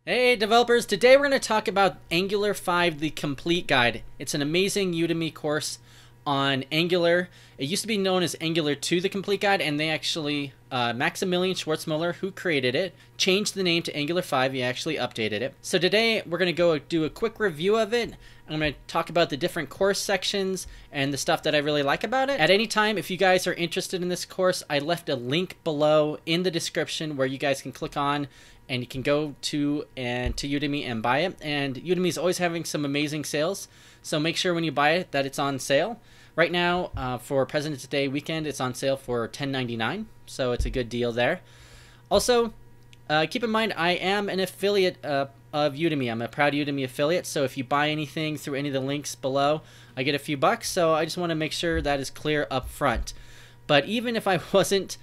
Hey developers, today we're going to talk about Angular 5, the complete guide. It's an amazing Udemy course on Angular. It used to be known as Angular 2, the complete guide, and they actually, Maximilian Schwarzmuller, who created it, changed the name to Angular 5. He actually updated it. So today we're going to go do a quick review of it. I'm going to talk about the different course sections and the stuff that I really like about it. At any time, if you guys are interested in this course, I left a link below in the description where you guys can click on and you can go to Udemy and buy it. And Udemy is always having some amazing sales, so make sure when you buy it that it's on sale. Right now, for President's Day weekend, it's on sale for $10.99, so it's a good deal there. Also, keep in mind I am an affiliate of Udemy. I'm a proud Udemy affiliate, so if you buy anything through any of the links below, I get a few bucks. So I just want to make sure that is clear up front. But even if I wasn't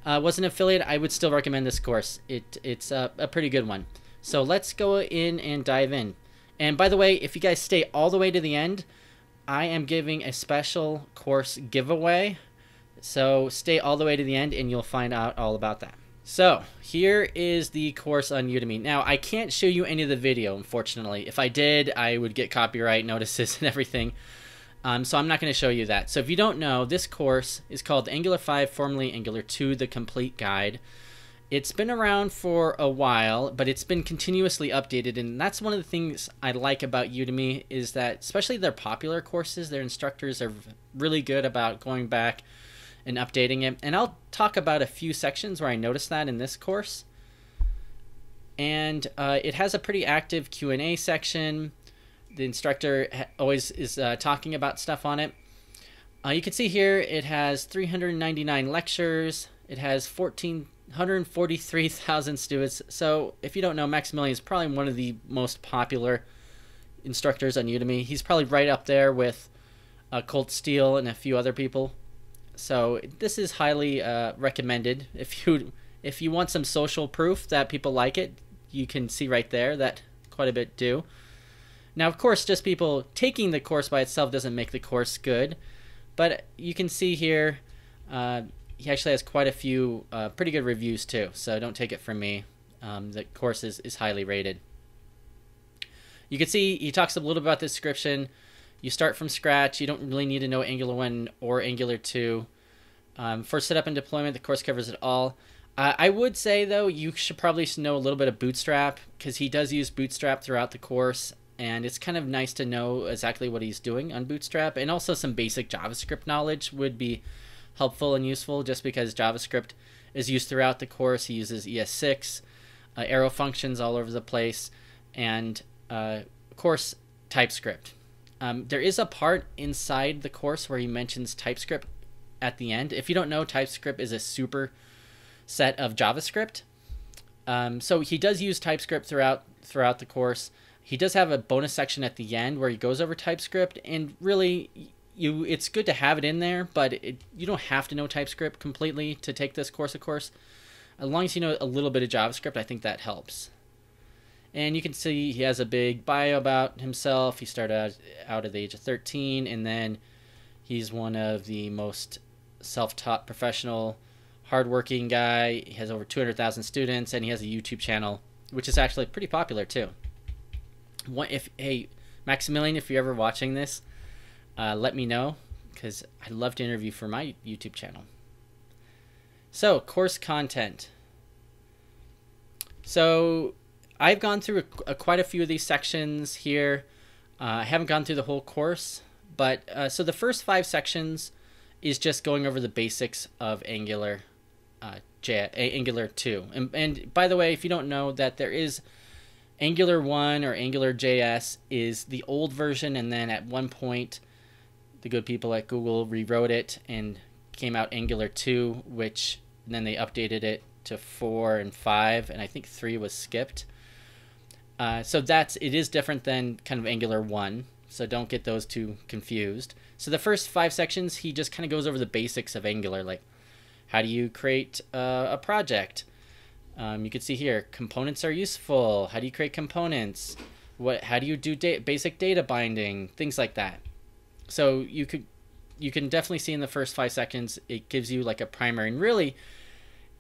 an affiliate, I would still recommend this course. It's a pretty good one. So let's go in and dive in. And by the way, if you guys stay all the way to the end, I am giving a special course giveaway. So stay all the way to the end and you'll find out all about that. So here is the course on Udemy. Now I can't show you any of the video, unfortunately. If I did, I would get copyright notices and everything. So I'm not going to show you that. So if you don't know, this course is called Angular 5, formerly Angular 2, the complete guide. It's been around for a while, but it's been continuously updated, and that's one of the things I like about Udemy is that, especially their popular courses, their instructors are really good about going back and updating it. And I'll talk about a few sections where I noticed that in this course. And it has a pretty active Q&A section. The instructor always is talking about stuff on it. You can see here it has 399 lectures. It has 143,000 students. So if you don't know, Maximilian is probably one of the most popular instructors on Udemy. He's probably right up there with Colt Steele and a few other people. So this is highly recommended. If you want some social proof that people like it, you can see right there that quite a bit do. Now, of course, just people taking the course by itself doesn't make the course good, but you can see here he actually has quite a few pretty good reviews too, so don't take it from me. The course is highly rated. You can see he talks a little about the description. You start from scratch. You don't really need to know Angular 1 or Angular 2. For setup and deployment, the course covers it all. I would say, though, you should probably know a little bit of Bootstrap, because he does use Bootstrap throughout the course. And it's kind of nice to know exactly what he's doing on Bootstrap. And also some basic JavaScript knowledge would be helpful and useful, just because JavaScript is used throughout the course. He uses ES6, arrow functions all over the place, and of course TypeScript. There is a part inside the course where he mentions TypeScript at the end. If you don't know, TypeScript is a super set of JavaScript. So he does use TypeScript throughout the course. He does have a bonus section at the end where he goes over TypeScript, and really, it's good to have it in there, but you don't have to know TypeScript completely to take this course, of course. As long as you know a little bit of JavaScript, I think that helps. And you can see he has a big bio about himself. He started out at the age of 13, and then he's one of the most self-taught professional, hardworking guy. He has over 200,000 students, and he has a YouTube channel, which is actually pretty popular too. Hey, Maximilian, if you're ever watching this, let me know, because I'd love to interview for my YouTube channel. So, course content. So, I've gone through quite a few of these sections here. I haven't gone through the whole course, but so the first 5 sections is just going over the basics of Angular 2. And by the way, if you don't know, that there is Angular 1 or Angular JS is the old version, and then at one point the good people at Google rewrote it and came out Angular 2, which then they updated it to 4 and 5, and I think 3 was skipped. So it is different than kind of Angular 1, so don't get those two confused. So the first 5 sections, he just kind of goes over the basics of Angular, like how do you create a project? You can see here, components are useful. How do you create components? How do you do basic data binding? Things like that. So you can definitely see in the first 5 seconds, it gives you like a primer. And really,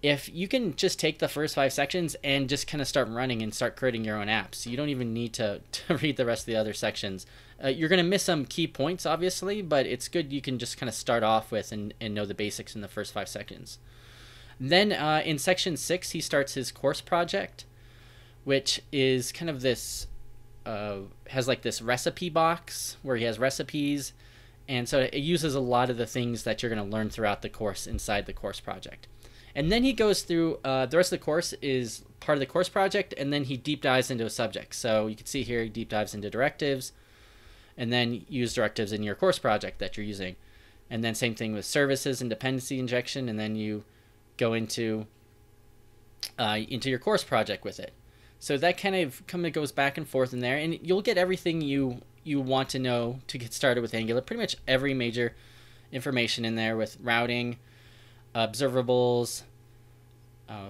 if you can just take the first 5 sections and just kind of start running and start creating your own apps, you don't even need to read the rest of the other sections. You're going to miss some key points, obviously, but it's good you can just kind of start off with and know the basics in the first 5 seconds. Then in section 6, he starts his course project, which is kind of this, has like this recipe box where he has recipes. And so it uses a lot of the things that you're going to learn throughout the course inside the course project. And then he goes through, the rest of the course is part of the course project, and then he deep dives into a subject. So you can see here he deep dives into directives, and then use directives in your course project that you're using. And then same thing with services and dependency injection, and then you go into your course project with it. So that kind of goes back and forth in there, and you'll get everything you want to know to get started with Angular. Pretty much every major information in there with routing, observables,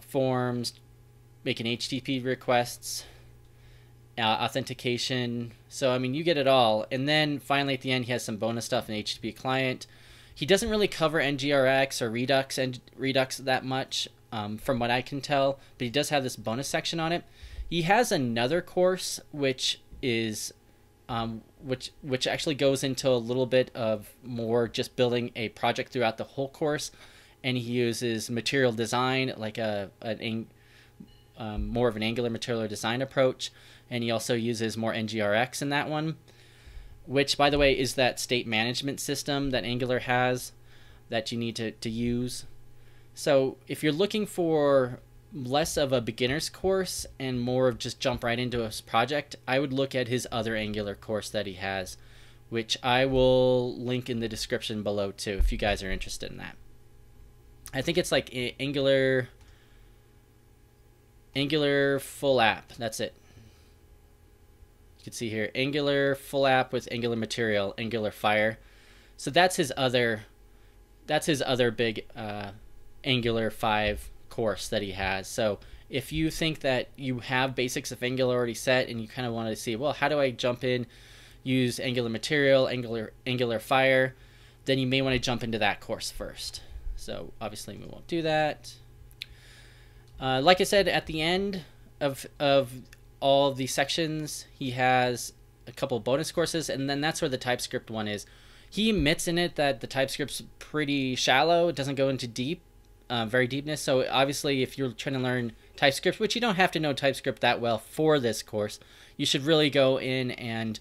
forms, making HTTP requests, authentication. So I mean, you get it all. And then finally at the end, he has some bonus stuff in HTTP client. He doesn't really cover NGRX or Redux that much, from what I can tell, but he does have this bonus section on it. He has another course which is which actually goes into a little bit of more just building a project throughout the whole course, and he uses material design, like more of an Angular material design approach, and he also uses more NGRX in that one, which, by the way, is that state management system that Angular has that you need to use. So if you're looking for less of a beginner's course and more of just jump right into a project, I would look at his other Angular course that he has, which I will link in the description below too if you guys are interested in that. I think it's like Angular full app. That's it. You can see here Angular full app with Angular material, Angular Fire. So that's his other big Angular 5 course that he has. So if you think that you have basics of Angular already set and you kind of want to see, well, how do I jump in, use Angular material, Angular Fire, then you may want to jump into that course first. So obviously we won't do that. Like I said, at the end of all of these sections, he has a couple bonus courses, and then that's where the TypeScript one is. He admits in it that the TypeScript's pretty shallow. It doesn't go into very deepness. So obviously if you're trying to learn TypeScript, which you don't have to know TypeScript that well for this course, you should really go in and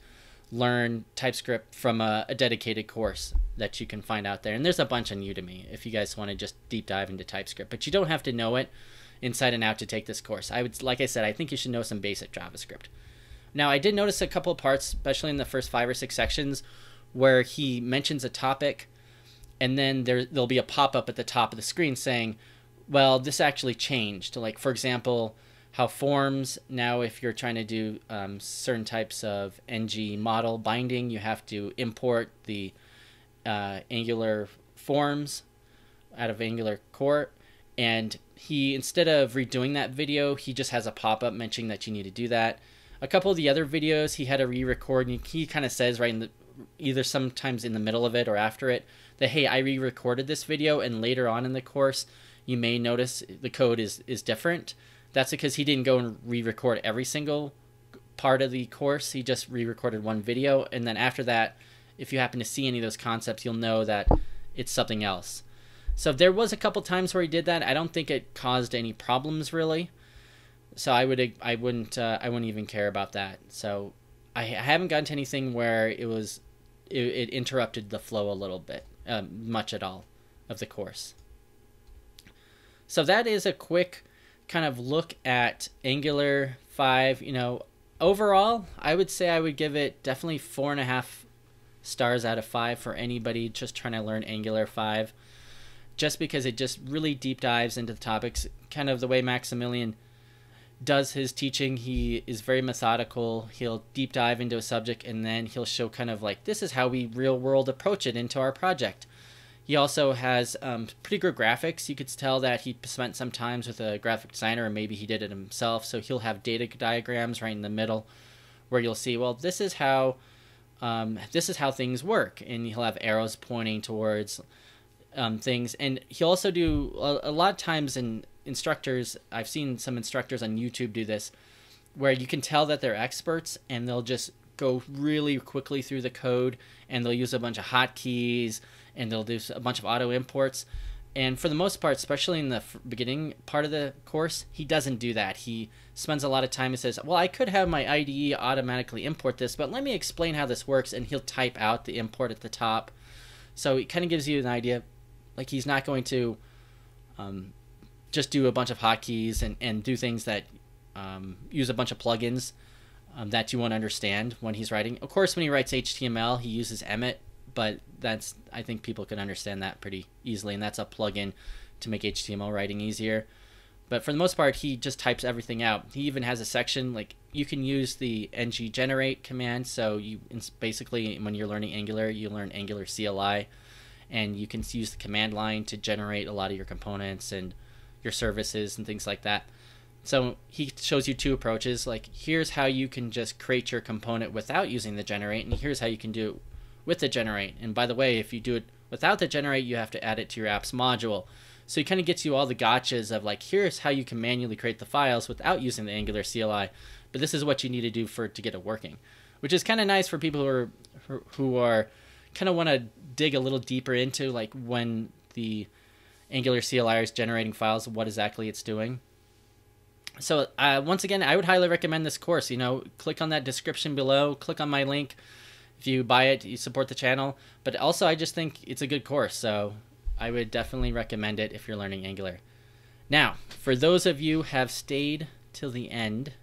learn TypeScript from a dedicated course that you can find out there. And there's a bunch on Udemy if you guys want to just deep dive into TypeScript, but you don't have to know it inside and out to take this course. Like I said, I think you should know some basic JavaScript. Now, I did notice a couple of parts, especially in the first 5 or 6 sections, where he mentions a topic, and then there'll be a pop-up at the top of the screen saying, well, this actually changed. Like, for example, how forms, now if you're trying to do certain types of ng model binding, you have to import the Angular forms out of Angular core. And he, instead of redoing that video, he just has a pop-up mentioning that you need to do that. A couple of the other videos, he had to re-record, and he kind of says right in either sometimes in the middle of it or after it, that, hey, I re-recorded this video, and later on in the course, you may notice the code is different. That's because he didn't go and re-record every single part of the course. He just re-recorded one video, and then after that, if you happen to see any of those concepts, you'll know that it's something else. So there was a couple times where he did that. I don't think it caused any problems really. So I wouldn't even care about that. So I haven't gotten to anything where it interrupted the flow a little bit, much at all, of the course. So that is a quick kind of look at Angular 5. You know, overall, I would say I would give it definitely 4.5 stars out of 5 for anybody just trying to learn Angular 5. Just because it just really deep dives into the topics, kind of the way Maximilian does his teaching. He is very methodical. He'll deep dive into a subject, and then he'll show kind of like, this is how we real world approach it into our project. He also has pretty good graphics. You could tell that he spent some times with a graphic designer, or maybe he did it himself. So he'll have data diagrams right in the middle where you'll see, well, this is how things work, and he'll have arrows pointing towards things. And he'll also do a lot of times in instructors, I've seen some instructors on YouTube do this, where you can tell that they're experts and they'll just go really quickly through the code, and they'll use a bunch of hotkeys, and they'll do a bunch of auto imports. And for the most part, especially in the beginning part of the course, he doesn't do that. He spends a lot of time and says, well, I could have my IDE automatically import this, but let me explain how this works. And he'll type out the import at the top. So it kind of gives you an idea. Like, he's not going to just do a bunch of hotkeys and do things that use a bunch of plugins that you won't understand when he's writing. Of course, when he writes HTML, he uses Emmet, but I think people can understand that pretty easily, and that's a plugin to make HTML writing easier. But for the most part, he just types everything out. He even has a section, like, you can use the ng generate command. So basically, when you're learning Angular, you learn Angular CLI, and you can use the command line to generate a lot of your components and your services and things like that. So he shows you two approaches, like, here's how you can just create your component without using the generate, and here's how you can do it with the generate. And by the way, if you do it without the generate, you have to add it to your apps module. So he kind of gets you all the gotchas of, like, here's how you can manually create the files without using the Angular CLI, but this is what you need to do to get it working, which is kind of nice for people who are kind of want to dig a little deeper into, like, when the Angular CLI is generating files, what exactly it's doing. So once again, I would highly recommend this course. Click on that description below, click on my link. If you buy it, you support the channel. But also, I just think it's a good course, so I would definitely recommend it if you're learning Angular. Now, for those of you who have stayed till the end,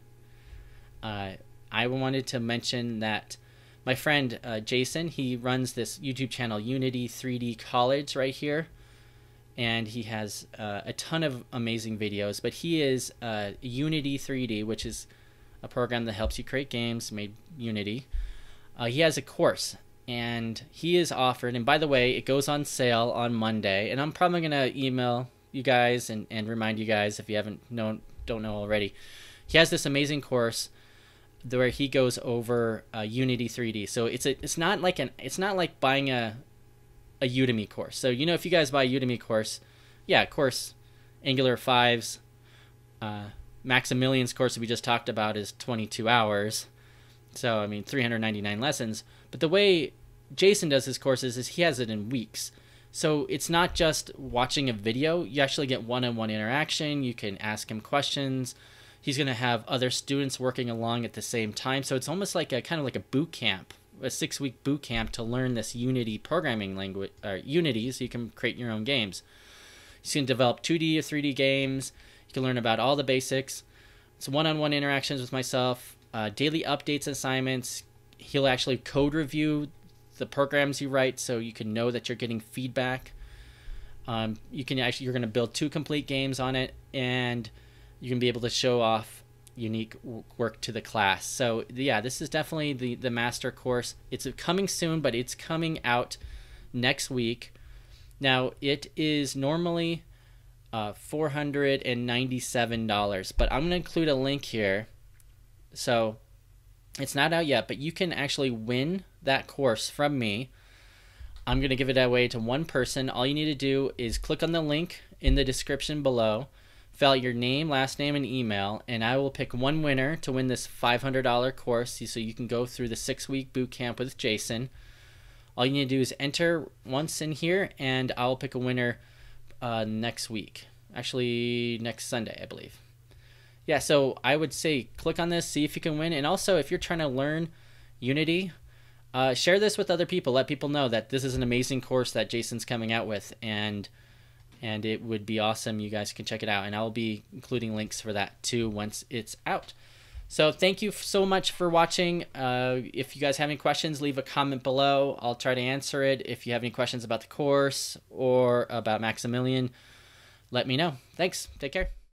I wanted to mention that my friend Jason, he runs this YouTube channel, Unity 3D College, right here. And he has a ton of amazing videos, but he is Unity 3D, which is a program that helps you create games made Unity. He has a course, and he is offered, and by the way, it goes on sale on Monday, and I'm probably going to email you guys and remind you guys if you don't know already. He has this amazing course where he goes over Unity 3D. So it's not like buying a Udemy course. So, if you guys buy a Udemy course, yeah, of course, Angular 5's Maximilian's course that we just talked about is 22 hours. So, 399 lessons. But the way Jason does his courses is he has it in weeks. So it's not just watching a video. You actually get one-on-one interaction. You can ask him questions. He's going to have other students working along at the same time. So it's almost like kind of like a boot camp. A 6-week boot camp to learn this Unity programming language, or Unity, so you can create your own games. You can develop 2D or 3D games. You can learn about all the basics. It's one-on-one interactions with myself, daily updates, assignments. He'll actually code review the programs you write, so you can know that you're getting feedback. You're going to build 2 complete games on it, and you can be able to show off unique work to the class. So yeah, this is definitely the master course. It's coming soon, but it's coming out next week. Now, it is normally $497, but I'm going to include a link here. So it's not out yet, but you can actually win that course from me. I'm going to give it away to one person. All you need to do is click on the link in the description below, fill out your name, last name, and email, and I will pick one winner to win this $500 course so you can go through the 6-week boot camp with Jason. All you need to do is enter once in here, and I'll pick a winner next week. Actually, next Sunday, I believe. Yeah, so I would say click on this, see if you can win. And also, if you're trying to learn Unity, share this with other people. Let people know that this is an amazing course that Jason's coming out with, and it would be awesome. You guys can check it out, and I'll be including links for that too once it's out. So thank you so much for watching. If you guys have any questions, leave a comment below. I'll try to answer it. If you have any questions about the course or about Maximilian, let me know. Thanks. Take care.